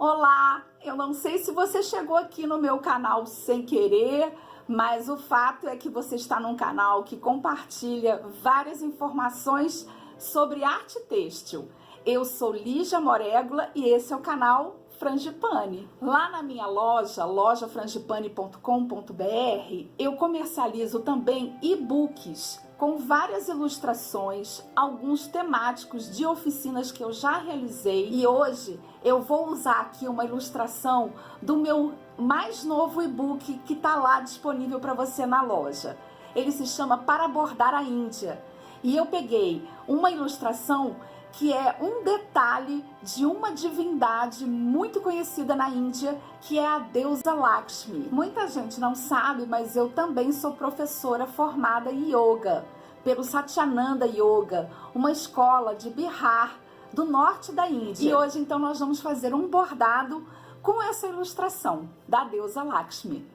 Olá, eu não sei se você chegou aqui no meu canal sem querer, mas o fato é que você está num canal que compartilha várias informações sobre arte têxtil. Eu sou Lígia Moregula e esse é o canal Frangipane. Lá na minha loja, lojafrangipane.com.br, eu comercializo também e-books com várias ilustrações, alguns temáticos de oficinas que eu já realizei, e hoje eu vou usar aqui uma ilustração do meu mais novo e-book que está lá disponível para você na loja. Ele se chama Para Bordar a Índia, e eu peguei uma ilustração que é um detalhe de uma divindade muito conhecida na Índia, que é a deusa Lakshmi. Muita gente não sabe, mas eu também sou professora formada em yoga, pelo Satyananda Yoga, uma escola de Bihar, do norte da Índia. E hoje, então, nós vamos fazer um bordado com essa ilustração da deusa Lakshmi.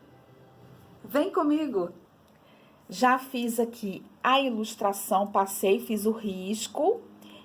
Vem comigo! Já fiz aqui a ilustração, passei, fiz o risco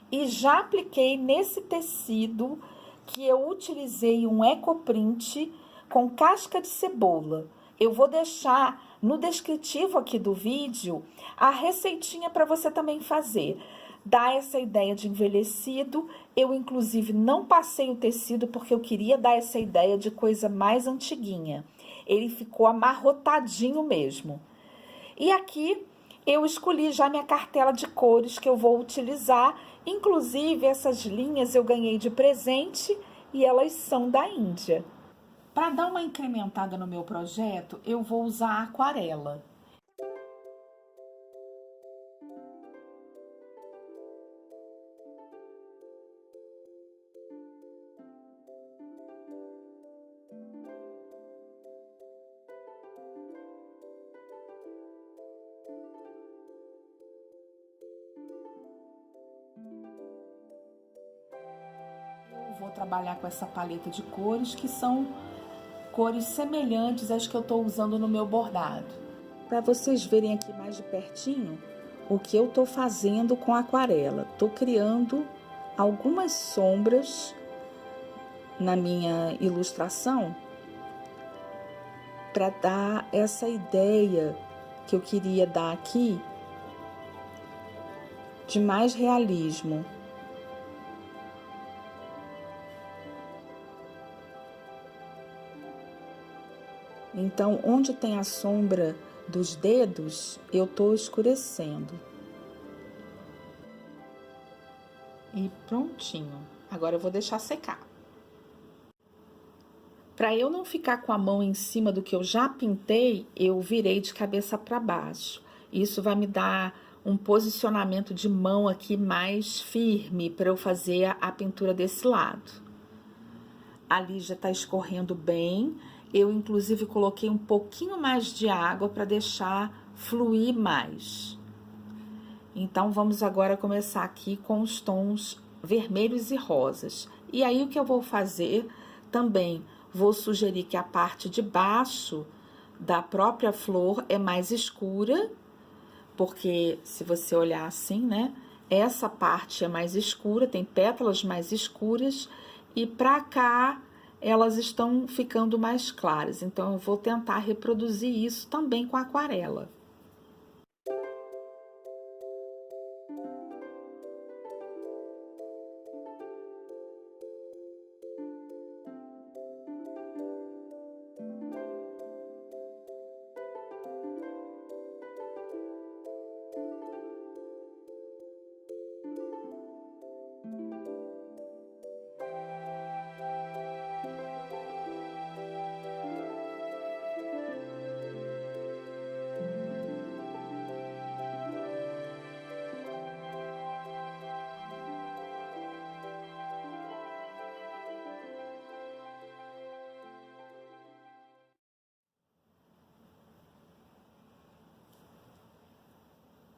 e já apliquei nesse tecido que eu utilizei um ecoprint com casca de cebola. Eu vou deixar no descritivo aqui do vídeo a receitinha para você também fazer. Dá essa ideia de envelhecido. Eu, inclusive, não passei o tecido porque eu queria dar essa ideia de coisa mais antiguinha. Ele ficou amarrotadinho mesmo. E aqui eu escolhi já minha cartela de cores que eu vou utilizar. Inclusive, essas linhas eu ganhei de presente e elas são da Índia. Para dar uma incrementada no meu projeto, eu vou usar aquarela. Vou trabalhar com essa paleta de cores, que são cores semelhantes às que eu estou usando no meu bordado. Para vocês verem aqui mais de pertinho o que eu estou fazendo com a aquarela. Estou criando algumas sombras na minha ilustração para dar essa ideia que eu queria dar aqui de mais realismo. Então, onde tem a sombra dos dedos, eu tô escurecendo. E prontinho. Agora eu vou deixar secar. Para eu não ficar com a mão em cima do que eu já pintei, eu virei de cabeça para baixo. Isso vai me dar um posicionamento de mão aqui mais firme para eu fazer a pintura desse lado. Ali já tá escorrendo bem. Eu, inclusive, coloquei um pouquinho mais de água para deixar fluir mais. Então, vamos agora começar aqui com os tons vermelhos e rosas. E aí, o que eu vou fazer também, vou sugerir que a parte de baixo da própria flor é mais escura, porque se você olhar assim, né, essa parte é mais escura, tem pétalas mais escuras, e pra cá elas estão ficando mais claras. Então, eu vou tentar reproduzir isso também com a aquarela.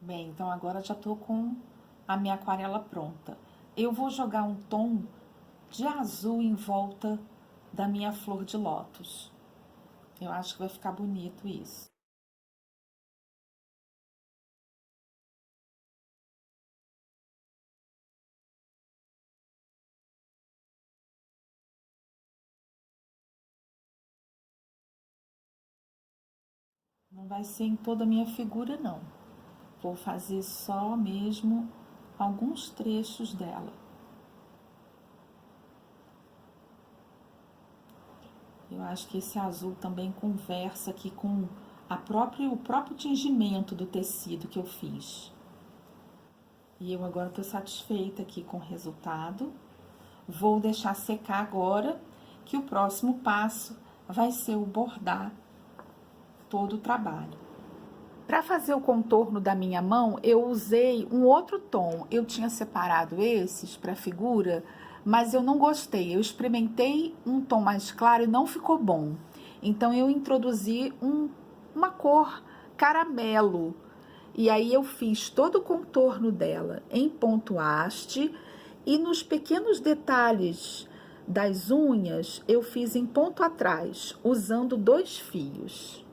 Bem, então agora já tô com a minha aquarela pronta. Eu vou jogar um tom de azul em volta da minha flor de lótus. Eu acho que vai ficar bonito isso. Não vai ser em toda a minha figura, não. Vou fazer só mesmo alguns trechos dela. Eu acho que esse azul também conversa aqui com o próprio tingimento do tecido que eu fiz. E eu agora tô satisfeita aqui com o resultado. Vou deixar secar agora, que o próximo passo vai ser o bordar todo o trabalho. Para fazer o contorno da minha mão, eu usei um outro tom. Eu tinha separado esses para figura, mas eu não gostei. Eu experimentei um tom mais claro e não ficou bom. Então, eu introduzi uma cor caramelo. E aí, eu fiz todo o contorno dela em ponto haste. E nos pequenos detalhes das unhas, eu fiz em ponto atrás, usando 2 fios.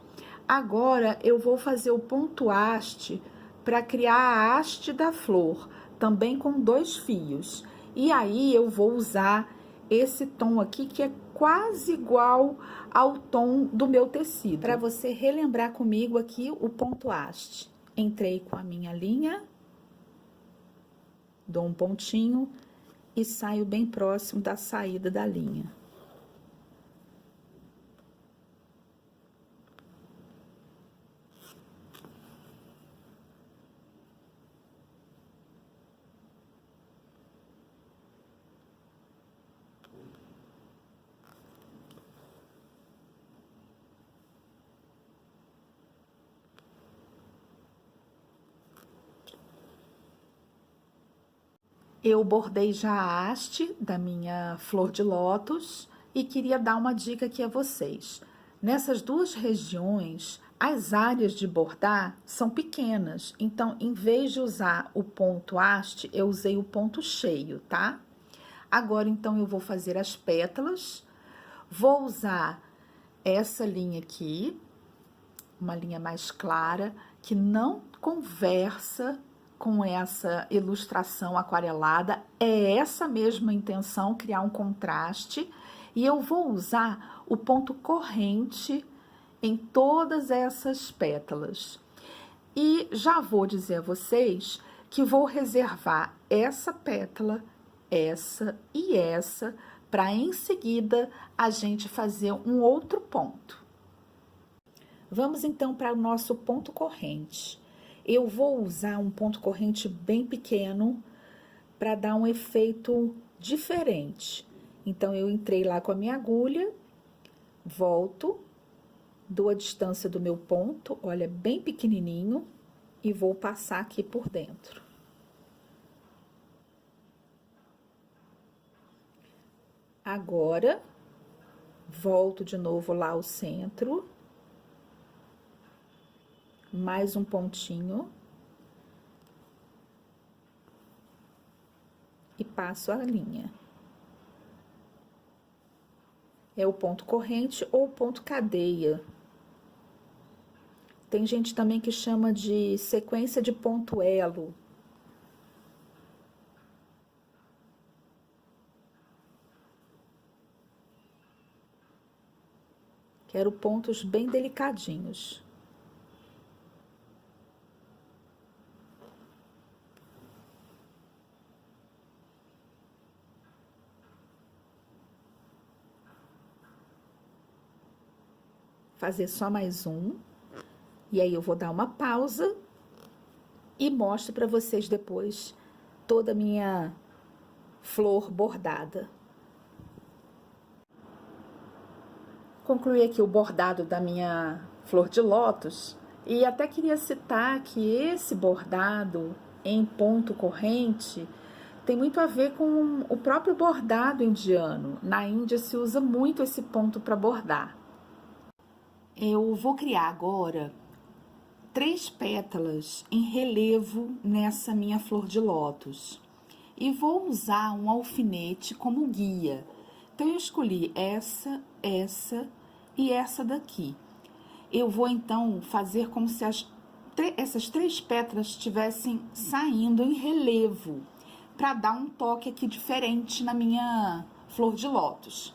Agora, eu vou fazer o ponto haste para criar a haste da flor, também com 2 fios. E aí, eu vou usar esse tom aqui, que é quase igual ao tom do meu tecido. Para você relembrar comigo aqui o ponto haste. Entrei com a minha linha, dou um pontinho e saio bem próximo da saída da linha. Eu bordei já a haste da minha flor de lótus e queria dar uma dica aqui a vocês. Nessas 2 regiões, as áreas de bordar são pequenas, então, em vez de usar o ponto haste, eu usei o ponto cheio, tá? Agora, então, eu vou fazer as pétalas, vou usar essa linha aqui, uma linha mais clara, que não conversa com essa ilustração aquarelada, é essa mesma intenção, criar um contraste, e eu vou usar o ponto corrente em todas essas pétalas. E já vou dizer a vocês que vou reservar essa pétala, essa e essa, para em seguida a gente fazer um outro ponto. Vamos então para o nosso ponto corrente. Eu vou usar um ponto corrente bem pequeno para dar um efeito diferente. Então, eu entrei lá com a minha agulha, volto, dou a distância do meu ponto, olha, bem pequenininho, e vou passar aqui por dentro. Agora, volto de novo lá ao centro. Mais um pontinho. E passo a linha. É o ponto corrente ou ponto cadeia. Tem gente também que chama de sequência de ponto elo. Quero pontos bem delicadinhos. Fazer só mais um. E aí, eu vou dar uma pausa e mostro para vocês depois toda a minha flor bordada. Concluí aqui o bordado da minha flor de lótus e até queria citar que esse bordado em ponto corrente tem muito a ver com o próprio bordado indiano. Na Índia se usa muito esse ponto para bordar. Eu vou criar agora 3 pétalas em relevo nessa minha flor de lótus. E vou usar um alfinete como guia. Então, eu escolhi essa e essa daqui. Eu vou, então, fazer como se essas 3 pétalas estivessem saindo em relevo, para dar um toque aqui diferente na minha flor de lótus.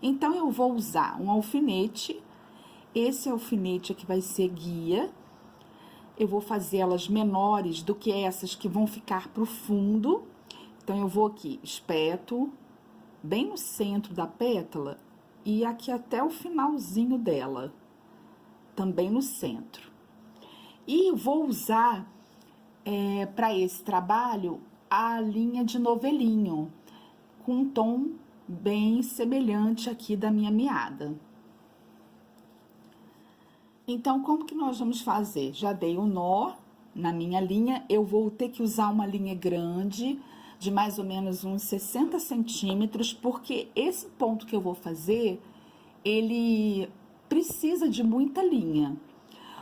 Então, eu vou usar um alfinete Esse alfinete aqui vai ser guia. Eu vou fazer elas menores do que essas que vão ficar pro fundo. Então, eu vou aqui, espeto bem no centro da pétala e aqui até o finalzinho dela, também no centro. E vou usar, para esse trabalho, a linha de novelinho, com um tom bem semelhante aqui da minha meada. Então, como que nós vamos fazer? Já dei o nó na minha linha, eu vou ter que usar uma linha grande, de mais ou menos uns 60 centímetros, porque esse ponto que eu vou fazer, ele precisa de muita linha.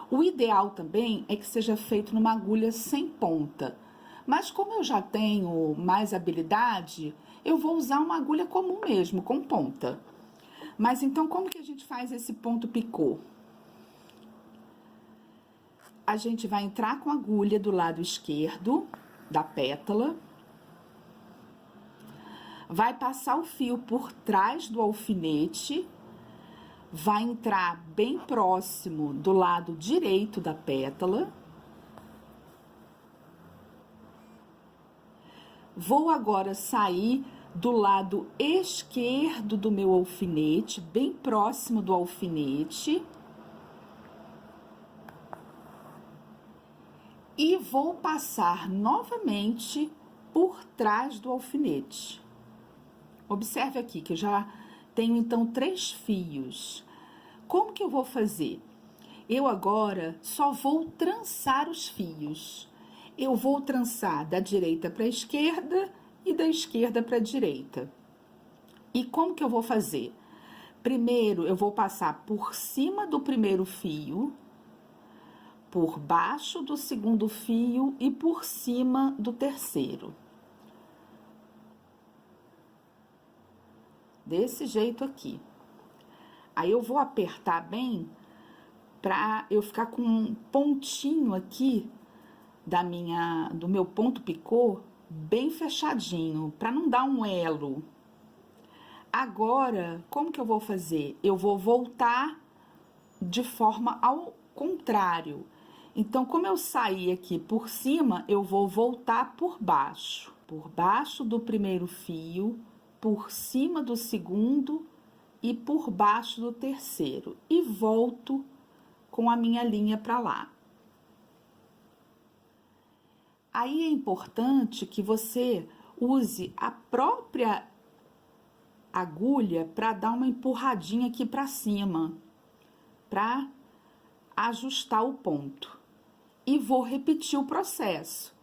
O ideal também é que seja feito numa agulha sem ponta. Mas como eu já tenho mais habilidade, eu vou usar uma agulha comum mesmo, com ponta. Mas então, como que a gente faz esse ponto picô? A gente vai entrar com a agulha do lado esquerdo da pétala, vai passar o fio por trás do alfinete, vai entrar bem próximo do lado direito da pétala. Vou agora sair do lado esquerdo do meu alfinete, bem próximo do alfinete. E vou passar novamente por trás do alfinete. Observe aqui que eu já tenho, então, 3 fios. Como que eu vou fazer? Eu agora só vou trançar os fios. Eu vou trançar da direita para a esquerda e da esquerda para a direita. E como que eu vou fazer? Primeiro, eu vou passar por cima do primeiro fio, por baixo do segundo fio e por cima do terceiro. Desse jeito aqui. Aí eu vou apertar bem pra eu ficar com um pontinho aqui do meu ponto picô bem fechadinho, pra não dar um elo. Agora, como que eu vou fazer? Eu vou voltar de forma ao contrário. Então, como eu saí aqui por cima, eu vou voltar por baixo do primeiro fio, por cima do segundo e por baixo do terceiro. E volto com a minha linha para lá. Aí é importante que você use a própria agulha para dar uma empurradinha aqui para cima, para ajustar o ponto. E vou repetir o processo.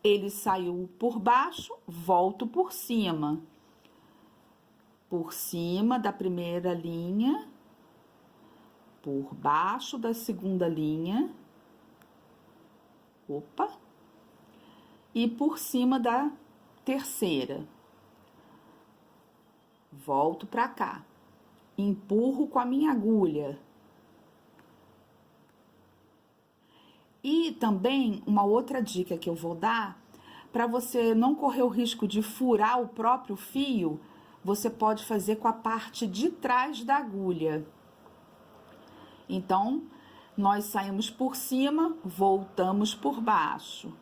Ele saiu por baixo, volto por cima da primeira linha, por baixo da segunda linha, e por cima da terceira. Volto pra cá, empurro com a minha agulha. E também, uma outra dica que eu vou dar, para você não correr o risco de furar o próprio fio, você pode fazer com a parte de trás da agulha. Então, nós saímos por cima, voltamos por baixo.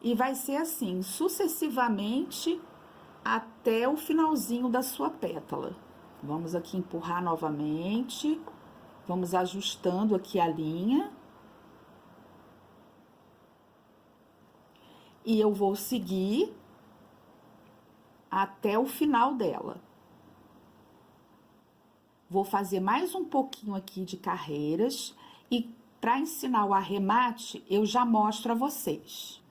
E vai ser assim, sucessivamente, até o finalzinho da sua pétala. Vamos aqui empurrar novamente. Vamos ajustando aqui a linha. E eu vou seguir até o final dela. Vou fazer mais um pouquinho aqui de carreiras e para ensinar o arremate, eu já mostro a vocês.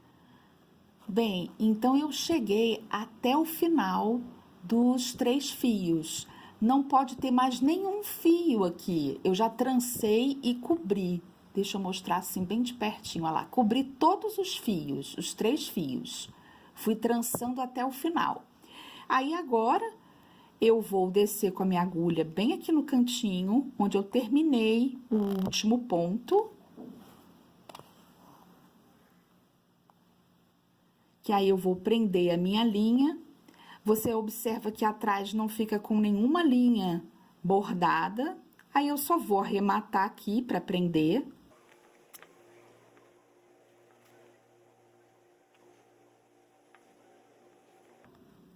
Bem, então eu cheguei até o final dos 3 fios. Não pode ter mais nenhum fio aqui. Eu já trancei e cobri. Deixa eu mostrar assim bem de pertinho, olha lá. Cobri todos os fios, os 3 fios. Fui trançando até o final. Aí agora eu vou descer com a minha agulha bem aqui no cantinho, onde eu terminei o último ponto. Que aí eu vou prender a minha linha. Você observa que atrás não fica com nenhuma linha bordada. Aí eu só vou arrematar aqui para prender.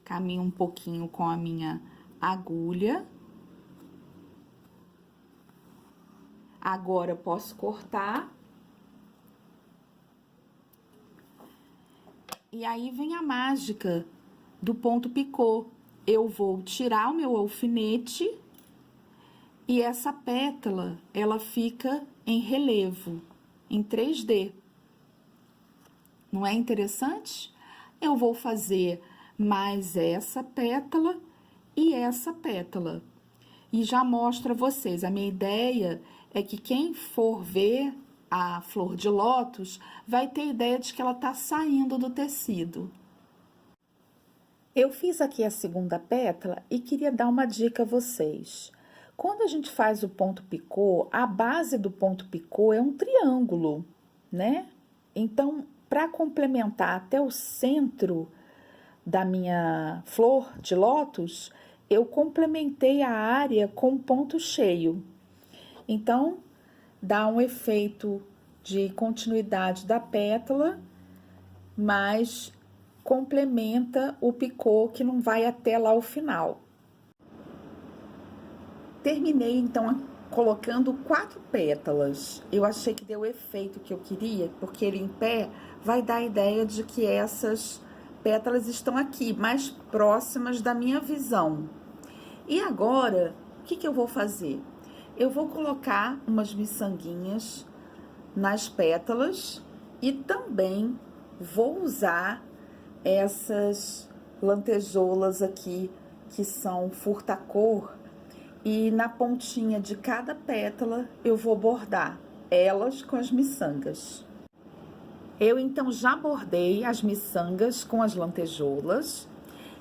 Caminho um pouquinho com a minha agulha. Agora eu posso cortar. E aí vem a mágica do ponto picô. Eu vou tirar o meu alfinete e essa pétala, ela fica em relevo, em 3D. Não é interessante? Eu vou fazer mais essa pétala e essa pétala. E já mostro a vocês, a minha ideia é que quem for ver a flor de lótus vai ter ideia de que ela tá saindo do tecido. Eu fiz aqui a segunda pétala e queria dar uma dica a vocês. Quando a gente faz o ponto picô, a base do ponto picô é um triângulo, né? Então, para complementar até o centro da minha flor de lótus, eu complementei a área com ponto cheio. Então, dá um efeito de continuidade da pétala, mas complementa o picô que não vai até lá o final. Terminei, então, colocando 4 pétalas. Eu achei que deu o efeito que eu queria, porque ele em pé vai dar a ideia de que essas pétalas estão aqui, mais próximas da minha visão. E agora, o que eu vou fazer? Eu vou colocar umas miçanguinhas nas pétalas e também vou usar essas lantejoulas aqui, que são furta-cor, e na pontinha de cada pétala eu vou bordar elas com as miçangas. Eu então já bordei as miçangas com as lantejoulas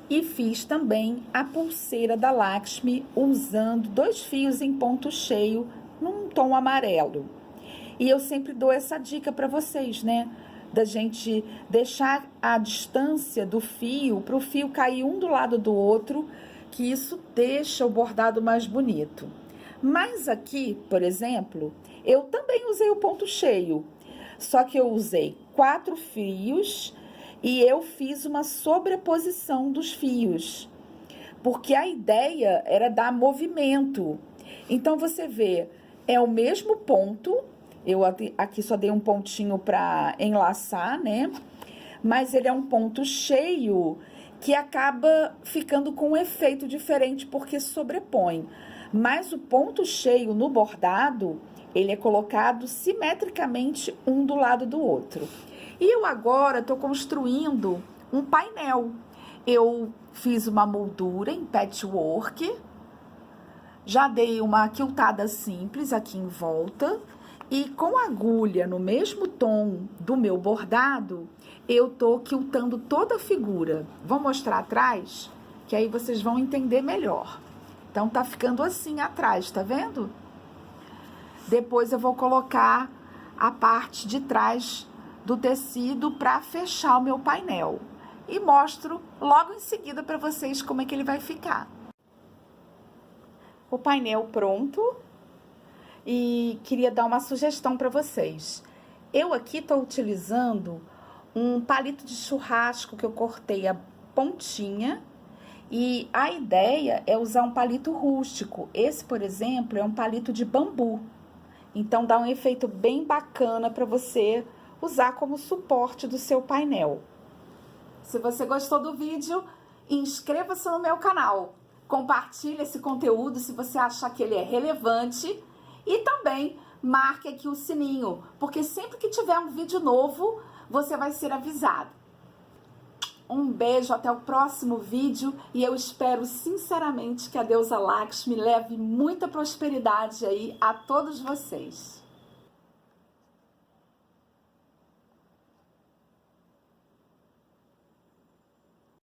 e fiz também a pulseira da Lakshmi usando 2 fios em ponto cheio num tom amarelo. E eu sempre dou essa dica para vocês, né? Da gente deixar a distância do fio para o fio cair um do lado do outro, que isso deixa o bordado mais bonito. Mas aqui, por exemplo, eu também usei o ponto cheio, só que eu usei 4 fios e eu fiz uma sobreposição dos fios, porque a ideia era dar movimento. Então, você vê, é o mesmo ponto, eu aqui só dei um pontinho para enlaçar, né? Mas ele é um ponto cheio que acaba ficando com um efeito diferente, porque sobrepõe. Mas o ponto cheio no bordado, ele é colocado simetricamente um do lado do outro. E eu agora estou construindo um painel. Eu fiz uma moldura em patchwork, já dei uma quiltada simples aqui em volta, e com a agulha no mesmo tom do meu bordado, eu tô quiltando toda a figura. Vou mostrar atrás, que aí vocês vão entender melhor. Então, tá ficando assim atrás, tá vendo? Depois eu vou colocar a parte de trás do tecido para fechar o meu painel. E mostro logo em seguida para vocês como é que ele vai ficar. O painel pronto. E queria dar uma sugestão para vocês. Eu aqui estou utilizando um palito de churrasco que eu cortei a pontinha. E a ideia é usar um palito rústico. Esse, por exemplo, é um palito de bambu. Então, dá um efeito bem bacana para você usar como suporte do seu painel. Se você gostou do vídeo, inscreva-se no meu canal. Compartilhe esse conteúdo se você achar que ele é relevante. E também marque aqui o sininho, porque sempre que tiver um vídeo novo, você vai ser avisado. Um beijo, até o próximo vídeo e eu espero sinceramente que a deusa Lakshmi leve muita prosperidade aí a todos vocês.